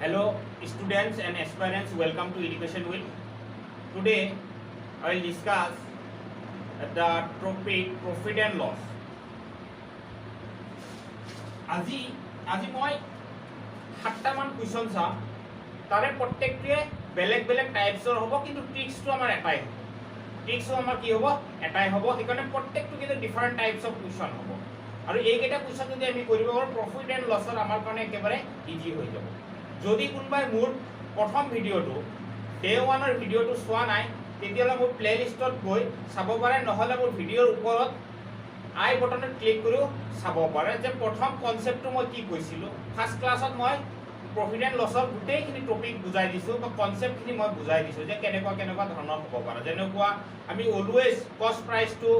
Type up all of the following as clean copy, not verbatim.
Hello students and aspirants, welcome to Education Week. Today I will discuss the topic profit and loss. আজি মই 7টা মান question চাম তাৰে প্ৰত্যেকটোৱে বেলেগ বেলেগ টাইপছৰ হ'ব কিন্তু ট্ৰিক্সটো আমাৰ এটাই হ'ব ট্ৰিক্সটো আমাৰ কি হ'ব এটাই হ'ব সেইকাৰণে প্ৰত্যেকটো কিন্তু ডিফাৰেণ্ট টাইপছ অফ কোৱেশ্চন হ'ব আৰু এইকেইটা কোৱেশ্চন যদি আমি কৰিব পাৰোঁ প্ৰফিট এণ্ড লছৰ আমাৰ কাৰণে একেবাৰে ইজি হৈ যাব যদি কোনোবাই মোৰ প্ৰথম ভিডিঅ'টো ডে 1ৰ ভিডিঅ'টো চোৱা নাই তেতিয়াহ'লে মোৰ প্লেলিষ্টত গৈ চাব পাৰে নহ'লে মোৰ ভিডিঅ'ৰ ওপৰত আই বটনত ক্লিক কৰিও চাব পাৰে যে প্ৰথম কনচেপ্টটো মই কি কৈছিলোঁ ফাৰ্ষ্ট ক্লাছত মই প্ৰফিট এণ্ড লছৰ গোটেইখিনি টপিক বুজাই দিছোঁ বা কনচেপ্টখিনি মই বুজাই দিছোঁ যে কেনেকুৱা কেনেকুৱা ধৰণৰ হ'ব পাৰে যেনেকুৱা আমি অলৱেজ কষ্ট প্ৰাইচটো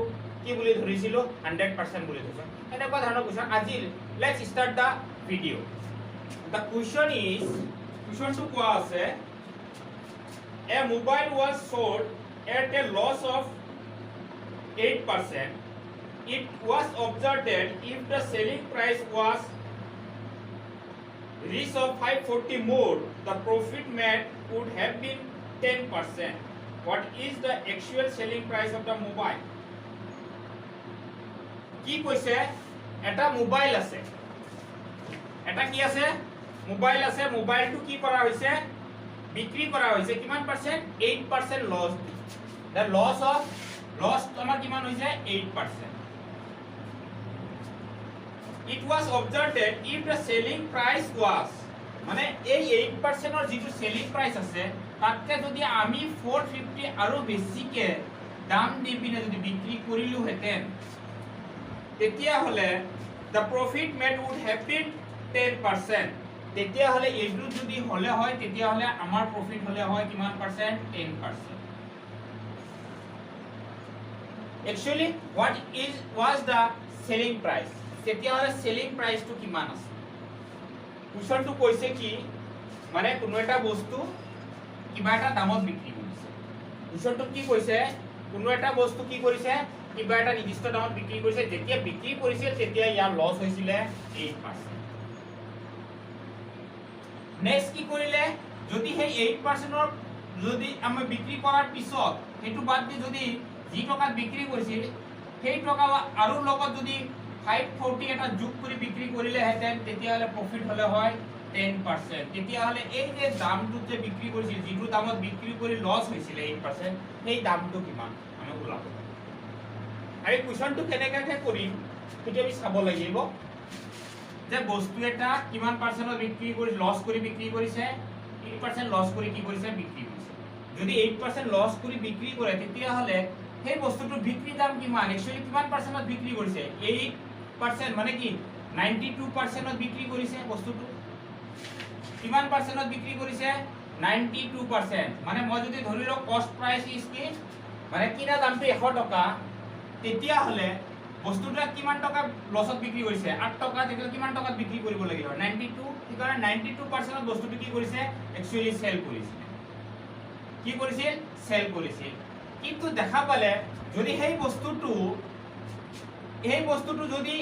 কি বুলি ধৰিছিলোঁ 100% বুলি ধৰিছোঁ এনেকুৱা ধৰণৰ কুৱেশ্যন আজি let's start the video' the question is কুৱেশ্যনটো কোৱা আছে a mobile was sold at a loss of 8%. It was observed that if the selling price was reached of 540 more, the profit made would have been 10%. What is the actual selling price of the mobile? কি কৈছে এটা mobile আছে এটা কি আছে mobile আছে মোবাইলটো কি কৰা হৈছে বিক্ৰী কৰা হৈছে কিমান percent 8% loss the loss of loss আমাৰ কিমান হৈছে 8%. It was observed that if the selling price was মানে এই 8% ৰ যিটো সেলিং প্ৰাইস আছে তাতকে যদি আমি 450 আৰু বেছিকে দাম দি পিনে যদি বিক্ৰী কৰিলো হেতেন তেতিয়া হলে the profit made would have been 10%. তেতিয়া হলে এইটো যদি হলে হয় তেতিয়া হলে আমাৰ প্ৰফিট হলে হয় কিমান percent 10%. Actually what was the selling price? তেতিয়া হলে সেলিং প্ৰাইসটো কিমান আছে কুৱেশ্যনটো কৈছে কি মানে কোনো এটা বস্তু কিবা এটা দামত বিক্ৰী কৰিছে কুৱেশ্যনটো কি কৈছে কোনো এটা বস্তু কি কৰিছে কিবা এটা নিৰ্দিষ্ট দামত বিক্ৰী কৰিছে যেতিয়া বিক্ৰী কৰিছিল তেতিয়া ইয়াৰ লছ হৈছিল 8%. নেক্সট কি কৰিলে যদি সেই 8% ৰ যদি আমি বিক্ৰী কৰাৰ পিছত হেতু বাদ দি যদি যি টকাত বিক্ৰী কৰিছিল সেই টকা আৰু লগত যদি 540 এটা যোগ কৰি বিক্ৰী কৰিলে হেতেন তেতিয়া হলে প্ৰফিট হলে হয় 10%. তেতিয়া হলে এই যে দামটো যে বিক্ৰী কৰিছিল যিটো দামত বিক্ৰী কৰি লছ হৈছিল 8% সেই দামটো কিমান আমি ওলাব আৰু কুৱেশ্যনটো কেনেকৈ কৰিম সেইটো আমি চাব লাগিব যে বস্তু এটা কিমান পাৰ্সেন্টত বিক্ৰী কৰি লছ কৰি বিক্ৰী কৰিছে 8% লছ কৰি কি কৰিছে বিক্ৰী কৰিছে যদি 8% লছ কৰি বিক্ৰী কৰে তেতিয়া হলে সেই বস্তুটো বিক্ৰী দাম কিমান একচুয়ালি কিমান পাৰ্সেন্টত বিক্ৰী কৰিছে 8% মানে কি 92% বিক্ৰী কৰিছে বস্তুটো কিমান পাৰ্সেন্টত বিক্ৰী কৰিছে 92% মানে মই যদি ধৰি লও কষ্ট প্ৰাইস ইজ কি মানে কিনা দামটো 100 টকা তেতিয়া হলে বস্তুটা কিমান টকা লছত বিক্ৰী কৰিছে 8 টকা তেতিয়া কিমান টকাত বিক্ৰী কৰিব লাগিব 92 সেইকাৰণে 92% বস্তুটো কি কৰিছে একচুয়ালি সেল কৰিছে কি কৰিছিল সেল কৰিছিল কিন্তু দেখা পালে যদি সেই বস্তুটো যদি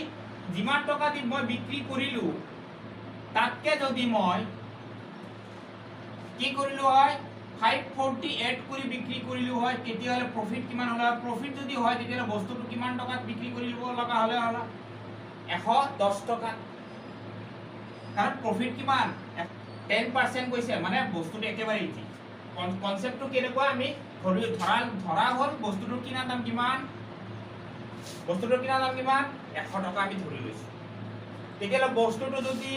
যিমান টকা দি মই বিক্ৰী কৰিলো তাতকে যদি মই কি কৰিলো হয় 540 এড কৰি বিক্ৰী কৰিলো হয় তেতিয়া হলে প্ৰফিট কিমান হলা প্ৰফিট যদি হয় তেতিয়া বস্তুটো কিমান টকাত বিক্ৰী কৰিব লগা হলে হলা 110 টকা কাৰণ প্ৰফিট কিমান 10% গৈছে মানে বস্তুটো একেবাৰে ইজি কনসেপ্টটো কেনেকুৱা আমি ধৰা হল বস্তুটোৰ কিনা দাম কিমান 100 টকা আমি ধৰি লৈছো তেতিয়া বস্তুটো যদি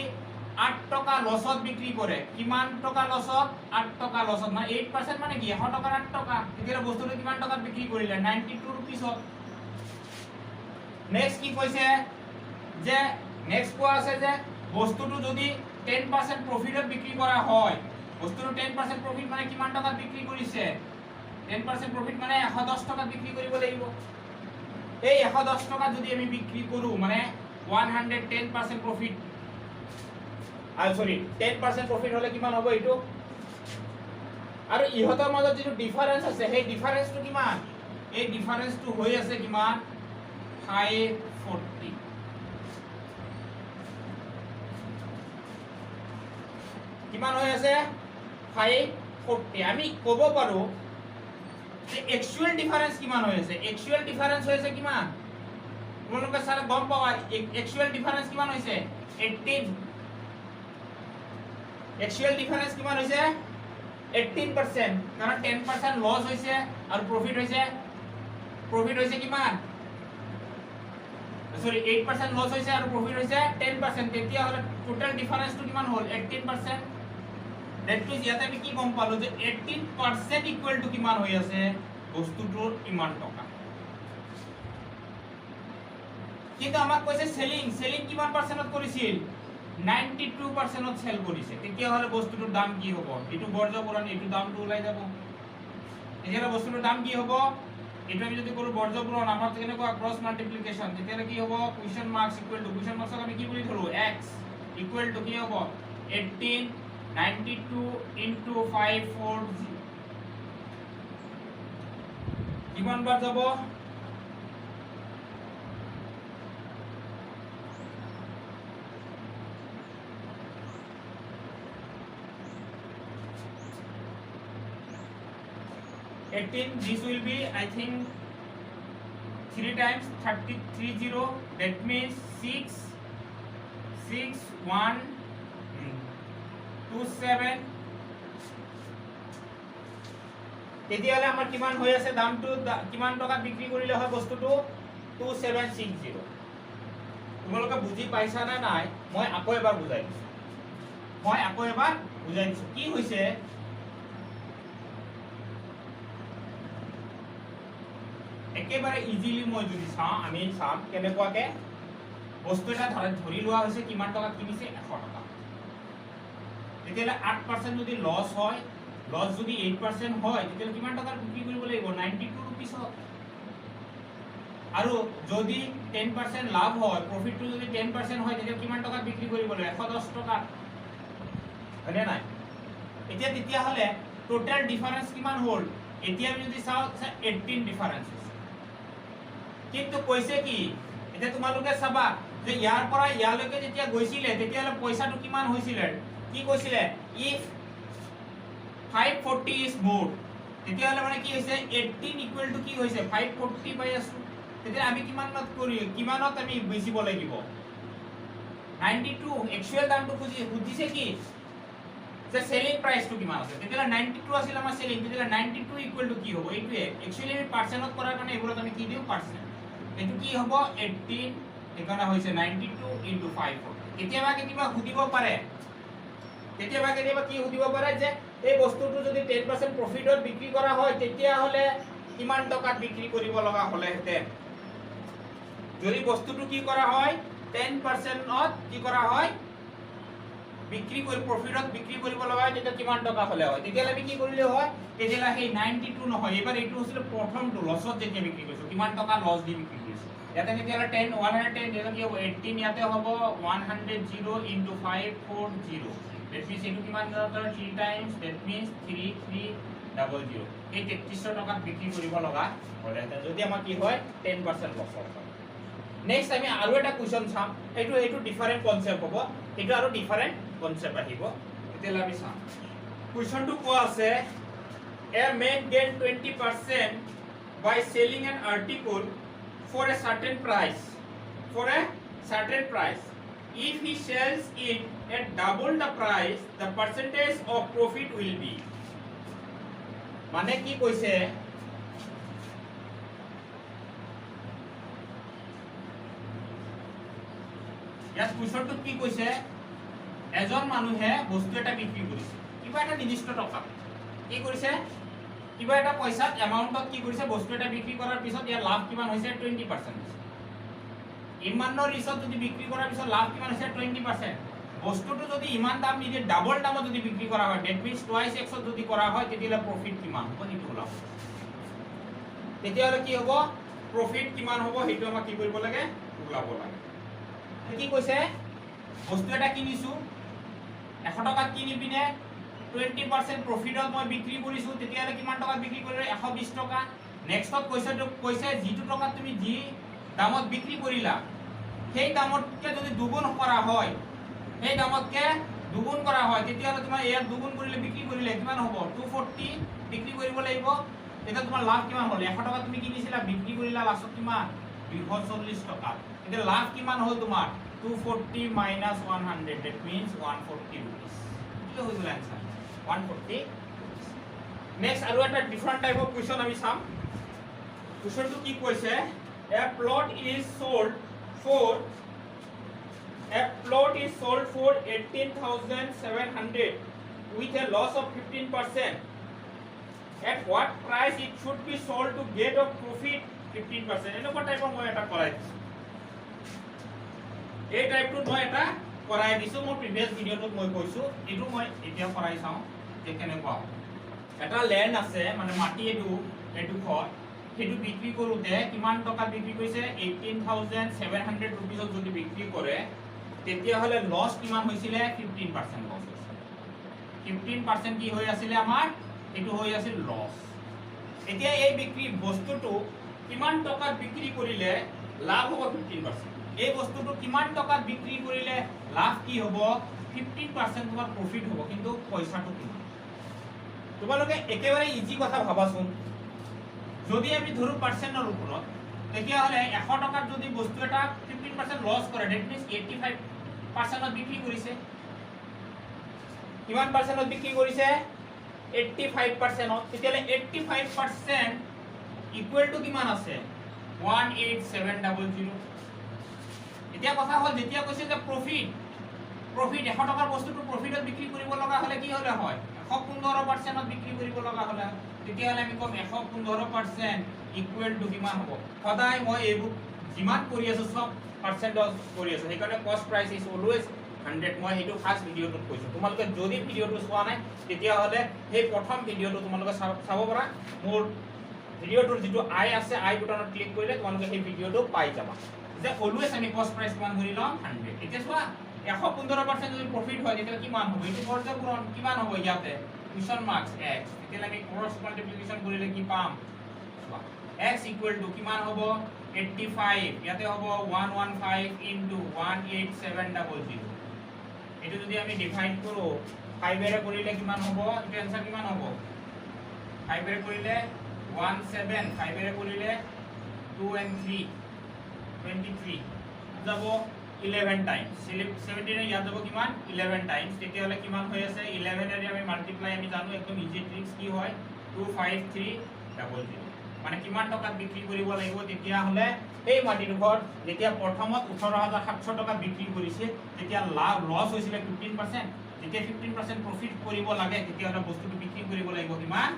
8 টকা লছত বিক্ৰী কৰে কিমান টকা লছত 8 টকা লছত মানে 8% মানে কি 100 টকাৰ 8 টকা তেতিয়া বস্তুটো কিমান টকাত বিক্ৰী কৰিলে 92 रुपीसত নেক্সট কি কৈছে যে নেক্সট কোৱা আছে যে বস্তুটো যদি 10% প্ৰফিটত বিক্ৰী কৰা হয় বস্তুটো 10% প্ৰফিট মানে কিমান টকাত বিক্ৰী কৰিছে 10% প্ৰফিট মানে 110 টকাত বিক্ৰী কৰিব লাগিব এই 110 টকা যদি আমি বিক্ৰী কৰো মানে 110% প্ৰফিট সৰি 10% প্ৰফিট হলে কিমান হ'ব এটো আৰু ইহতৰ মাজত যেটো ডিফারেন্স আছে সেই ডিফারেন্সটো কিমান এই ডিফারেন্সটো হৈ আছে কিমান 540 কিমান হৈ আছে 540 আমি ক'ব পাৰো যে একচুয়াল ডিফারেন্স কিমান হৈ আছে একচুয়াল ডিফারেন্স হৈ আছে কিমান তোমালোকে স্যার গম পাবা একচুয়াল ডিফারেন্স কিমান হৈছে 18 একচুয়াল ডিফারেন্স কিমান হৈছে 18% কারণ 10% লস হৈছে আৰু প্ৰফিট হৈছে কিমান সৰি 8% লস হৈছে আৰু প্রফিট হৈছে 10% তেতিয়া হলে টোটাল ডিফারেন্স টু কিমান হল 18% দ্যাট মিন্স ইয়াতে আমি কি গম পালো যে 18% ইকুয়াল টু কিমান হৈ আছে বস্তুটোৰ ইমান টকা কিন্তু আমাক কৈছে সেলিং কিমান পাৰ্সেন্টত কৰিছিল 92% সেল কৰিছে তেতিয়া হলে বস্তুটোৰ দাম কি হ'ব এটো বৰ্জ পুৰাণ এটো দামটো ওলাই যাব এতিয়া বস্তুটোৰ দাম কি হ'ব এটো আমি যদি কৰো বৰ্জ পুৰাণ আমাৰ কেনেকুৱা ক্ৰস মাল্টিপ্লিকেশন তেতিয়া কি হ'ব question marks equal to question মাৰ্কসক আমি কি বুলি ধৰো x ইকুয়াল টু কি হ'ব 18 92 into 540 কিমান বার যাব this will be I think 3 times 30 that means 66127 তেতিয়ালে আমাৰ কিমান হৈ আছে দামটো কিমান টকা বিক্ৰী কৰিলে হয় বস্তুটো 2760 তোমালোকে বুজি পাইছা না নাই মই আকৌ এবাৰ বুজাই দিছো কি হৈছে একেবাৰে ইজিলি মই যদি আমি চাম কেনেকুৱাকে বস্তু এটা ধৰি লোৱা হৈছে কিমান টকা কিনিছে 100 টকা তেতিয়ালে 8% যদি লস হয় লস যদি 8% হয় তেতিয়ালে কিমান টকা বিক্ৰী কৰিব লাগিব 92 रुपीसত আৰু যদি 10% লাভ হয় প্ৰফিটটো যদি 10% হয় তেতিয়া কিমান টকা বিক্ৰী কৰিব লাগিব 110 টকা হয়নে নাই তেতিয়া হলে টোটাল ডিফারেন্স কিমান হ'ল এতিয়া আমি যদি চাও 18 ডিফারেন্স কিন্তু কৈছে কি এটা তোমালোকে চাবা যে ইয়াৰ পৰা ইয়ালৈকে যেতিয়া গৈছিলে তেতিয়ালে পইচাটো কিমান হৈছিল কি কৈছিলে if 540 is more তেতিয়ালে মানে কি হৈছে 18 ইকুয়াল টু কি হৈছে 540 পাই আছো তেতিয়া আমি কিমানত আমি বেচিব লাগিব 92 একচুয়াল দামটো বুজিছে কি যে সেলিং প্রাইস টু কিমান আছে তেতিয়ালে 92 আছিল আমাৰ সেলিং তেতিয়ালে 92 ইকুয়াল টু কি হ'ব এইটোৱে একচুয়ালি আমি পাৰ্সেন্টত কৰাৰ কাৰণে এইবোৰত আমি কি দিও পার্সেন্ট এটো কি হ'ব 18 এখানে হৈছে 92 into 540 কেতিয়াবা সুধিব পাৰে কেতিয়াবা কি সুধিব পাৰে যে এই বস্তুটো যদি 10% প্ৰফিটত বিক্ৰী কৰা হয় তেতিয়া হলে কিমান টকাত বিক্ৰী কৰিব লগা হলে হেতেন যদি বস্তুটো কি কৰা হয় 10%ত কি কৰা হয় বিক্ৰী কৰি প্ৰফিটত বিক্ৰী কৰিব লগা হয় তেতিয়া কিমান টকা হলে হয় তেতিয়া আমি কি কৰিলে হয় তেতিয়া সেই 92 নহয় এবাৰ এইটো হৈছিল প্ৰথমটো লছত যেতিয়া বিক্ৰী কৰিছো কিমান টকা লছ দি বিক্ৰী কৰিছো ইয়াতে তেতিয়া 10 110 যেনে কি হ'ব 18 ইয়াতে হ'ব 100 into 540 that means এইটো কিমান ধৰণৰ 3 times that means 3300 এই 3300 টকাত বিক্ৰী কৰিব লগা হলে যদি আমাৰ কি হয় 10% লছ হয় নেক্সট আমি আৰু এটা কোৱেশ্চন চাম এইটো ডিফাৰেন্ট কনসেপ্ট হ'ব এইটো আৰু ডিফাৰেন্ট কনসেপ্ট আহিব এতিয়া আমি চাম কোৱেশ্চনটো কোৱা আছে a man gain 20% by selling an article for a certain price if he sells it at double the price the percentage of profit will be মানে কি কৈছে ইয়াত কুৱেশ্চনটো কি কৈছে এজন মানুহে বস্তু এটা বিক্ৰী কৰিছে কিবা এটা নিৰ্দিষ্ট টকা কি কৰিছে কিবা এটা পইচা এমাউন্টত কি কৰিছে বস্তু এটা বিক্ৰী কৰাৰ পিছত ইয়াৰ লাভ কিমান হৈছে 20% ইমানৰ ৰিসত যদি বিক্ৰী কৰাৰ পিছত লাভ কিমান হৈছে 20% বস্তুটো যদি ইমান দাম নিদি ডাবল দামত যদি বিক্ৰী কৰা হয় দ্যাট মিন্স টুৱাইস এক্সত যদি কৰা হয় তেতিয়া প্ৰফিট কিমান হ'ব সেইটো ওলাব তেতিয়া কি হ'ব প্ৰফিট কিমান হ'ব সেইটো আমাক কি কৰিব লাগে ওলাব লাগে কি কৈছে বস্তু এটা কিনিছো 100 টকাত কিনি পিনে 20% প্ৰফিটত মই বিক্ৰী কৰিছো তেতিয়া কিমান টকাত বিক্ৰী কৰিলে 120 টকা নেক্সটত কৈছে যিটো টকা তুমি যি দামত বিক্ৰী কৰিলা সেই দামতকে যদি দুগুণ কৰা হয় সেই দামতকে দুগুণ কৰা হয় তেতিয়াহ'লে তোমাৰ ইয়াৰ দুগুণ কৰিলে বিক্ৰী কৰিলে কিমান হ'ব 240 বিক্ৰী কৰিব লাগিব তেতিয়া তোমাৰ লাভ কিমান হ'ল 100 টকা তুমি কিনিছিলা বিক্ৰী কৰিলা লাষ্টত কিমান 240 টকা এতিয়া লাভ কিমান হ'ল তোমাৰ 240 minus 100 that means 140 rupees কি হৈ গ'ল आंसर 140 নেক্সট আৰু এটা ডিফাৰেন্ট টাইপ অফ কোৱেশ্চন আমি চাম কোৱেশ্চনটো কি কৈছে a plot is sold for 18,700 with a loss of 15%. At what price it should be sold to get a profit 15%? এনেকুৱা টাইপৰ মই এটা কৰাই দিছো এই টাইপটো মই এটা কৰাই দিছো মোৰ প্ৰিভিয়াস ভিডিওটোত মই কৈছো এটো মই এতিয়া কৰাই চাও যে কেনেকুৱা এটা ল্যান্ড আছে মানে মাটি এডুখৰ হেতু বিক্ৰী কৰোতে কিমান টকা বিক্ৰী কৰিছে 18700 रुपीस যদি বিক্ৰী কৰে তেতিয়া হলে লস কিমান হৈছিল 15% লস হৈছিল 15% কি হৈ আছিল আমাৰ এটো হৈ আছিল লস এতিয়া এই বিক্ৰী বস্তুটো কিমান টকা বিক্ৰী কৰিলে লাভ হ'ব 15% এই বস্তুটো কিমান টকা বিক্ৰী কৰিলে লাভ কি হ'ব 15% তোমাৰ প্ৰফিট হ'ব কিন্তু পইচাটো কিমান তোমালোকে একেবাৰে ইজি কথা ভাবাচোন যদি আমি ধৰু পাৰ্সেন্টৰ ওপৰত তেতিয়া হলে 100 টকাৰ যদি বস্তু এটা 15% লস কৰে দ্যাট মিন্স 85% বিক্ৰী কৰিছে কিমান পাৰ্সেন্টত বিক্ৰী কৰিছে 85% তেতিয়ালে 85% ইকুৱেল টু কিমান আছে 18700 এতিয়া কথা হল যেতিয়া কৈছে যে প্ৰফিট 100 টকাৰ বস্তুটো প্ৰফিটত বিক্ৰী কৰিব লগা হলে কি হলে হয় 115% বিক্ৰী কৰিব লগা হলে তেতিয়ালে আমি কম 115% ইকুৱেল টু কিমান হ'ব সদায় মই এইবোৰ যিমান কৰি আছো সব পাৰ্সেন্টজ কৰি আছো সেইকাৰণে কস্ট প্ৰাইস ইজ অলৱেজ 100 মই হেতু ফাৰ্স্ট ভিডিওটোত কৈছো তোমালোকে যদি ভিডিওটো চোৱা নাই তেতিয়া হলে সেই প্ৰথম ভিডিওটো তোমালোকে চাব পাৰা মোৰ ভিডিওটোৰ যেটো আই আছে আই বুটানত ক্লিক কৰিলে তোমালোকে সেই ভিডিওটো পাই যাবা যে অলৱেজ আমি কস্ট প্ৰাইস কিমান ধৰি লম 100 এতিয়া চোৱা 115% যদি প্ৰফিট হয় তেতিয়া কিমান হ'ব এটো পৰ্যায়ক্ৰম কিমান হ'ব ইয়াতে কুৱেশ্চন মাৰ্কস x তেতিয়া আমি ক্ৰস মাল্টিপ্লিকেশন কৰিলে কি পাম x ইকুৱেল টু কিমান হ'ব 85 ইয়াতে হ'ব 115 ইনটু 18700 এটো যদি আমি ডিভাইড কৰো 5 এৰে কৰিলে কিমান হ'ব এটো आंसर কিমান হ'ব 5 এৰে কৰিলে 17 5 এৰে কৰিলে 2 and 3 23 যাব 11 টাইমস 17 এ ইয়াত যাব কিমান 11 টাইমস তেতিয়া হলে কিমান হৈ আছে 11 এৰে আমি মাল্টিপ্লাই আমি জানো একদম ইজি ট্ৰিক্স কি হয় 25300 মানে কিমান টকা বিক্ৰী কৰিব লাগিব তেতিয়া হলে এই মাটিটোৰ যেতিয়া প্ৰথমত 18700 টকা বিক্ৰী কৰিছে তেতিয়া লাভ লস হৈছিল 15% যেতিয়া 15% প্ৰফিট কৰিব লাগে তেতিয়া হলে বস্তুটো বিক্ৰী কৰিব লাগিব কিমান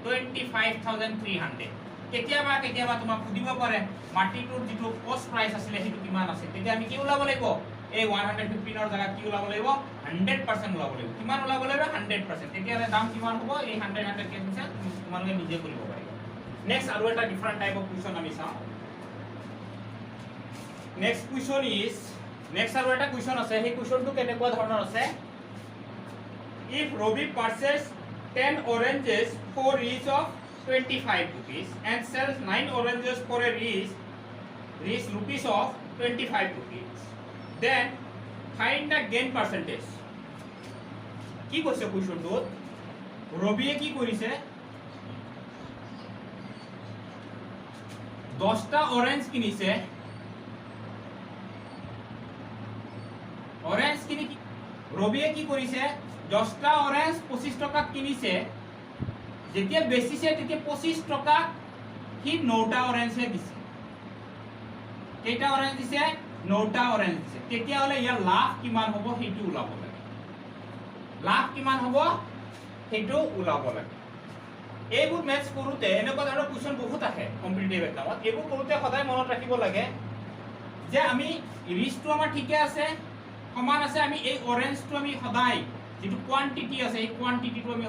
25300 কেতিয়াবা তোমাক খুদিব পাৰে মাটিটোৰ যেটো কস্ট প্ৰাইস আছিল হেতু কিমান আছে তেতিয়া আমি কি উলাব লাগিব এই 115 ৰ জায়গা কি উলাব লাগিব 100% উলাব লাগিব কিমান উলাব লাগিব 100% তেতিয়া হলে দাম কিমান হ'ব এই 100 কেনসেল তোমালোকে নিজে কৰিব পাৰিবা নেক্সট আৰু এটা ডিফাৰেন্ট টাইপ অফ কোৱেশ্চন আমি চাও নেক্সট কোৱেশ্চন ইজ নেক্সট আৰু এটা কোৱেশ্চন আছে সেই কোৱেশ্চনটো কেনেকুৱা ধৰণৰ আছে if Robi purchase 10 oranges for each of 25 rupees and sells 9 oranges for a each rupees of 25 rupees then find the gain percentage কি কৈছে কোৱেশ্চনটোত ৰবিয়ে কি কৰিছে 10টা অৰেঞ্জ কিনিছে অৰেঞ্জ কিনি ৰবিয়ে কি কৰিছে 10টা অরেঞ্জ 25 টকা কিনিছে যেতিয়া বেচিছে তেতিয়া 25 টকা কি 9টা অরেঞ্জ দিছে কেইটা অরেঞ্জ দিছে 9টা অরেঞ্জ দিছে তেতিয়া হলে ইয়াৰ লাভ কিমান হ'ব হেতু উলাব লাগে লাভ কিমান হ'ব হেতু উলাব লাগে এইবোৰ মেথছ কৰোতে এনেকুৱা ধৰণৰ কোৱেশ্চন বহুত আহে কম্পিটিটিভ এক্সামত এইবোৰ কৰোতে সদায় মনত ৰাখিব লাগে যে আমি ৰিস্কটো আমাৰ ঠিকে আছে সমান আছে আমি এই অৰেঞ্জটো আমি সদায় যেটো কোয়ান্টিটি আছে এই কোয়ান্টিটিটো আমি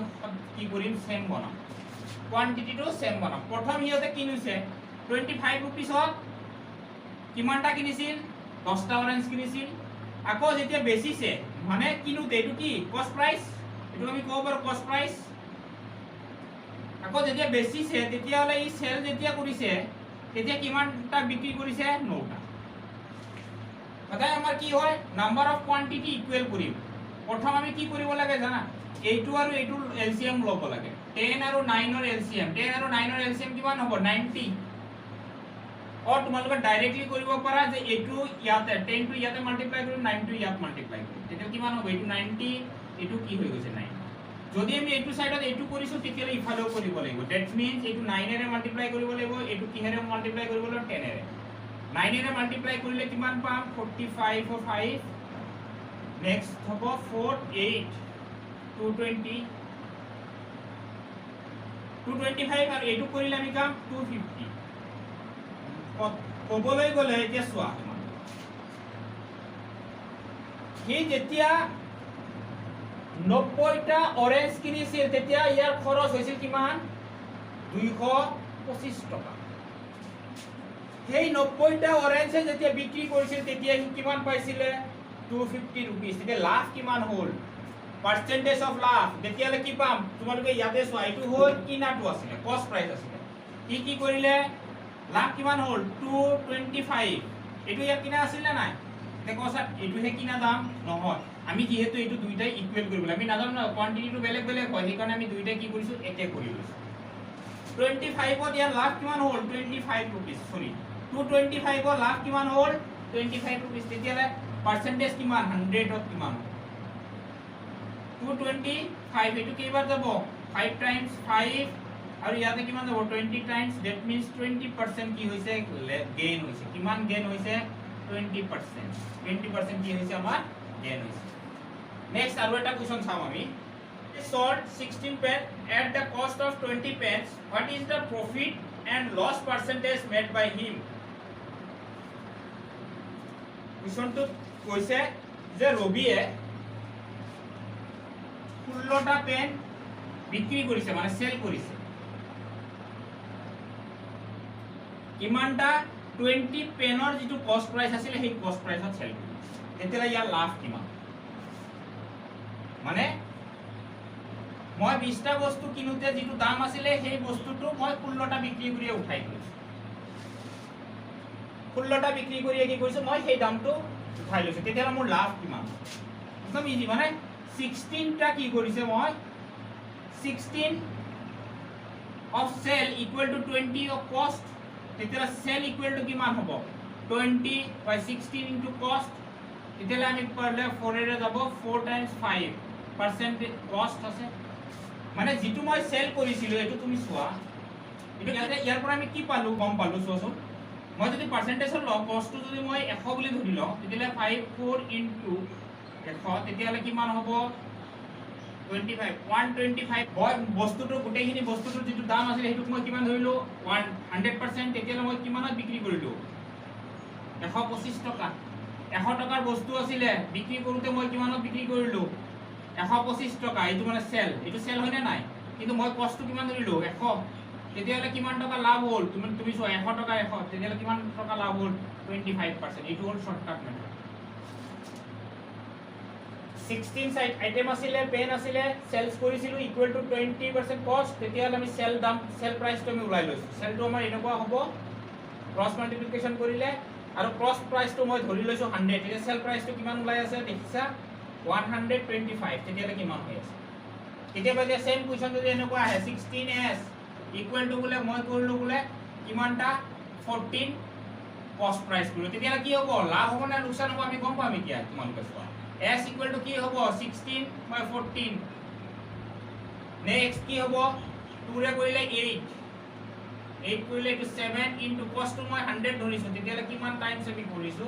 কি কৰিম সেম বনাম কোয়ান্টিটিটো সেম বনাম প্ৰথম হিয়তে কিনিছে 25 रुपीसত কিমানটা কিনিছিল 10টা অৰেঞ্জ কিনিছিল আকৌ যেতিয়া বেচিছে মানে কিনুতে এটো কি কস্ট প্ৰাইস এটো আমি কব পাৰো কস্ট প্ৰাইস আকৌ যেতিয়া বেচিছে তেতিয়া হলে এই সেল যেতিয়া কৰিছে তেতিয়া কিমানটা বিক্ৰী কৰিছে 9টা সদায় আমাৰ কি হয় নাম্বাৰ অফ কোয়ান্টিটি ইকুৱেল কৰিম প্ৰথম আমি কি কৰিব লাগে জানা, এইটো আৰু এইটো এলসিএম ল'ব লাগে। 10 আৰু 9 ৰ এলসিএম, 10 আৰু 9 ৰ এলসিএম কিমান হ'ব 90। और তোমালোকে ডাইৰেক্টলি কৰিব পাৰা যে এইটো ইয়াতে 10 টো ইয়াতে মাল্টিপ্লাই কৰি 9 টো ইয়াত মাল্টিপ্লাই কৰি, তেতিয়া কিমান হ'ব এইটো 90, এইটো কি হৈ গৈছে 9। যদি আমি এইটো সাইডত এইটো কৰিছো তেতিয়ালে ইফালেও কৰিব লাগিব, দ্যাট মিন্স এইটো 9 এৰে মাল্টিপ্লাই কৰিব লাগিব, এইটো কিহেৰে মাল্টিপ্লাই কৰিব লাগিব 10 এৰে। 9 এৰে মাল্টিপ্লাই কৰিলে কিমান পাম 45 ও 5, নেক্সট হ'ব 4 8 220 225 আৰু এইটো কৰিলে আমি কাম 250। ক'বলৈ গ'লে এতিয়া চোৱা সি যেতিয়া 90টা অৰেঞ্জ কিনিছিল তেতিয়া ইয়াৰ খৰচ হৈছিল কিমান 225 টকা। সেই 90টা অৰেঞ্জ যেতিয়া বিক্ৰী কৰিছিল তেতিয়া সি কিমান পাইছিলে 250 रुपीस। তেতিয়া লাভ কিমান হ'ল, পার্সেন্টেজ অফ লাভ তেতিয়ালে কি পাম তোমালোকে ইয়াতে চোৱা, এইটো হ'ল কিনাটো আছিলে কস্ট প্ৰাইস আছিলে, ই কি কৰিলে লাভ কিমান হ'ল 225। এইটো ইয়াত কিনা আছিল না নাই, দেখো স্যার এইটো হে কিনা দাম নহয়, আমি যেহেতু এইটো দুইটাই ইকুৱেল কৰিব লাগে, আমি নাজানো না কোয়ান্টিটিটো বেলেগ বেলেগ হয়, সেইকাৰণে আমি দুইটাই কি কৰিছো একে কৰি লৈছো। 25 ত ইয়াৰ লাভ কিমান হ'ল 25 रुपीस, সৰি 225 ৰ লাভ কিমান হ'ল 25 रुपीस। তেতিয়ালে পাৰ্সেন্টেজ কিমান 100 ত কিমান 225, এইটো কেইবাৰ যাব 5 টাইমছ 5 আৰু ইয়াতে কিমান যাব 20 টাইমছ, দ্যাট মিন্স 20% কি হৈছে গেইন হৈছে। কিমান গেইন হৈছে 20%, 20% কি হৈছে আমাৰ গেইন হৈছে। নেক্সট আৰু এটা কোৱেশ্চন চাম আমি, sold 16 pence at the cost of 20 pence, what is the profit and loss percentage made by him? কোৱেশ্চনটো কৈছে যে ৰবিয়ে 16টা পেন বিক্ৰী কৰিছে মানে সেল কৰিছে, কিমানটা 20 পেনৰ যেটো কস্ট প্ৰাইস আছিল সেই কস্ট প্ৰাইসত সেল কৰিছে, তেতিয়া ইয়াৰ লাভ কিমান। মানে মই 20টা বস্তু কিনুতে যেটো দাম আছিল সেই বস্তুটো মই 16টা বিক্ৰী কৰি উঠাই লৈছো, 16টা বিক্ৰী কৰি কি কৰিছো মই সেই দামটো উঠাই লৈছো, তেতিয়া মোৰ লাভ কিমান। একদম ইজি, মানে 16টা কি কৰিছে মই 16 of sale equal to 20 of cost, তেতিয়া sale equal to কিমান হ'ব 20 by 16 into cost, তেতিয়া আমি পাৰলে 4 এৰে যাব 4 times 5% cost আছে। মানে যেটো মই সেল কৰিছিলো এটো তুমি চোৱা, এটো ইয়াৰ পৰা আমি কি পালো গম পালো চোৱাচোন। মই যদি পাৰ্সেন্টেজৰ ল কষ্টটো যদি মই 100 বুলি ধৰি লও তেতিয়া 54 into 100 তেতিয়া কিমান হ'ব 25 125। মই বস্তুটো গোটেইখিনি বস্তুটোৰ যেটো দাম আছিল হেতু মই কিমান ধৰিলো 100%, তেতিয়া মই কিমানত বিক্ৰী কৰিলো 125 টকা। 100 টকাৰ বস্তু আছিল বিক্ৰী কৰোতে মই কিমানত বিক্ৰী কৰিলো 125 টকা, এইটো মানে সেল, এইটো সেল হয় না নাই, কিন্তু মই কষ্টটো কিমান ধৰিলো 100, তেতিয়ালে কিমান টকা লাভ হ'ল তুমি চোৱা 100 টকা 100, তেতিয়ালে কিমান টকা লাভ হ'ল 25%, এইটো হ'ল শর্টকাট মেথড। 16 সাইড আইটেম আছিল পেন আছিল সেলস কৰিছিলো ইকুৱেল টু 20% কস্ট, তেতিয়ালে আমি সেল দাম সেল প্ৰাইসটো আমি উলাই লৈছো, সেলটো আমাৰ এনেকুৱা হ'ব ক্ৰস মাল্টিপ্লিকেশন কৰিলে আৰু ক্ৰস প্ৰাইসটো মই ধৰি লৈছো 100, তেতিয়া সেল প্ৰাইসটো কিমান উলাই আছে দেখিছা 125, তেতিয়ালে কিমান হৈ আছে। কেতিয়াবা যে সেম কোৱেশ্চন যদি এনেকুৱা আহে 16s ইকুৱেল টু বলে মই কৰিলো বলে কিমানটা 14 কস্ট প্ৰাইস কৰিলো, তেতিয়ালে কি হ'ব লাভ হ'ব না লোকসান হ'ব আমি গম পাম এতিয়া তোমালোকে চোৱা। s ইকুৱেল টু কি হ'ব 16 by 14, নেক্সট কি হ'ব 2 ৰে কৰিলে 8 কৰিলে এইটো 7 ইনটু কস্ট মই 100 ধৰিছো, তেতিয়ালে কিমান টাইমছ আমি কৰিছো,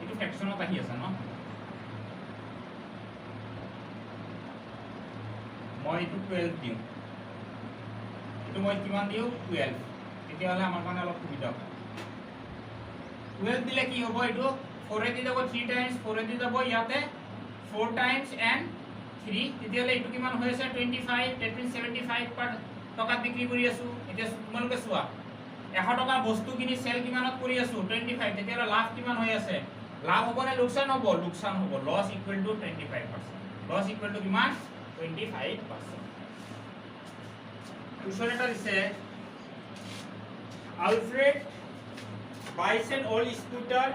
এইটো ফ্ৰেকশনত আহি আছে ন, মই এইটো 12 দিও, এইটো মই কিমান দিও 12, তেতিয়ালে আমাৰ কাৰণে অলপ সুবিধা হ'ব। 12 দিলে কি হ'ব এইটো 4 এ দি যাব 3 টাইমছ, 4 এ দি যাব ইয়াতে 4 টাইমছ এন্ড 3, তেতিয়ালে এইটো কিমান হৈ আছে 25, that means 75 টকা বিক্ৰী কৰি আছো। এতিয়া তোমালোকে চোৱা 100 টকা বস্তু কিনি সেল কিমানত কৰি আছো 25, তেতিয়ালে লাভ কিমান হৈ আছে, লাভ হ'ব না লোকসান হ'ব, লোকসান হ'ব, loss equal to 25%, loss equal to কিমান 25%। কোৱেশ্চন এটা দিছে Alfred buys an old scooter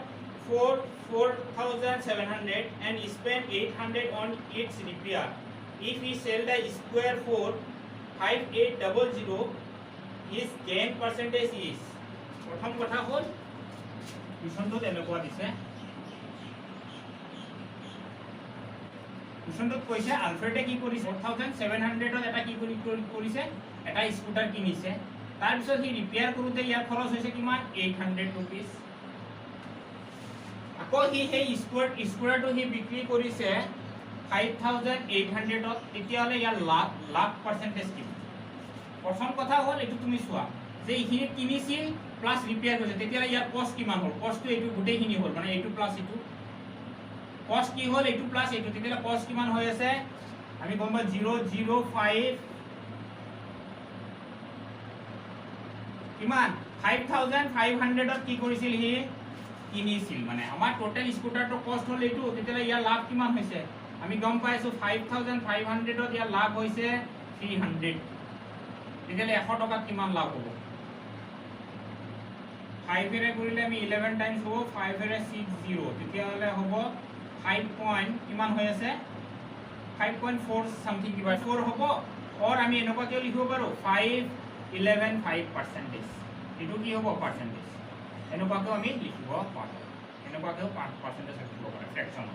for 4,700 and spend 800 on its repair. If he sell the square for 5,800, his gain percentage is. प्रथम কথা হল কুৱেশ্যনটোত এনেকুৱা দিছে কুৱেশ্যনটোত কৈছে আলফ্ৰেডে কি কৰিছে 4700 ত এটা কি কৰিছে এটা স্কুটাৰ কিনিছে তাৰ পিছত সি ৰিপেয়াৰ কৰোতে ইয়াৰ খৰচ হৈছে কিমান 800 रुपीस আকৌ সি সেই স্কুটাৰটো সি বিক্ৰী কৰিছে 5800 ত তেতিয়াহলে ইয়াৰ লাভ পাৰ্চেন্টেজ কিমান প্ৰথম কথা হল এটো তুমি চোৱা যে হি কিনিছিল প্লাস ৰিপেয়াৰ কৰিছে তেতিয়াহলে ইয়াৰ কষ্ট কিমান হল কষ্টটো এটো গুটেইখিনি হল মানে এটো প্লাস এটো কষ্ট কি হল এটো প্লাস এটো তেতিয়াহলে কষ্ট কিমান হৈ আছে আমি গম পাম 005 কিমান 5500 ত কি কৰিছিল হি কিনিছিল মানে আমাৰ টোটাল স্কুটাৰটো কষ্ট হল এটো তেতিয়াহলে ইয়াৰ লাভ কিমান হৈছে আমি গম পাইছো 5500 ত ইয়াৰ লাভ হৈছে 300 তেতিয়াহলে 100 টকাত কিমান লাভ হ'ব 5 এৰে কৰিলে আমি 11 টাইমছ হ'ব 5 এৰে 60 তেতিয়াহলে হ'ব 5 পইণ্ট কিমান হৈ আছে 5.4 সামথিং কিবা 4 হ'ব और আমি এনেকুৱাকে লিখিব পাৰো 5% এটো কি হ'ব পাৰ্সেন্টেজ এনেকুৱাকে আমি লিখিব পাৰো এনেকুৱাকে পাৰ্সেন্টেজ লিখিব পাৰো ফ্ৰেকশন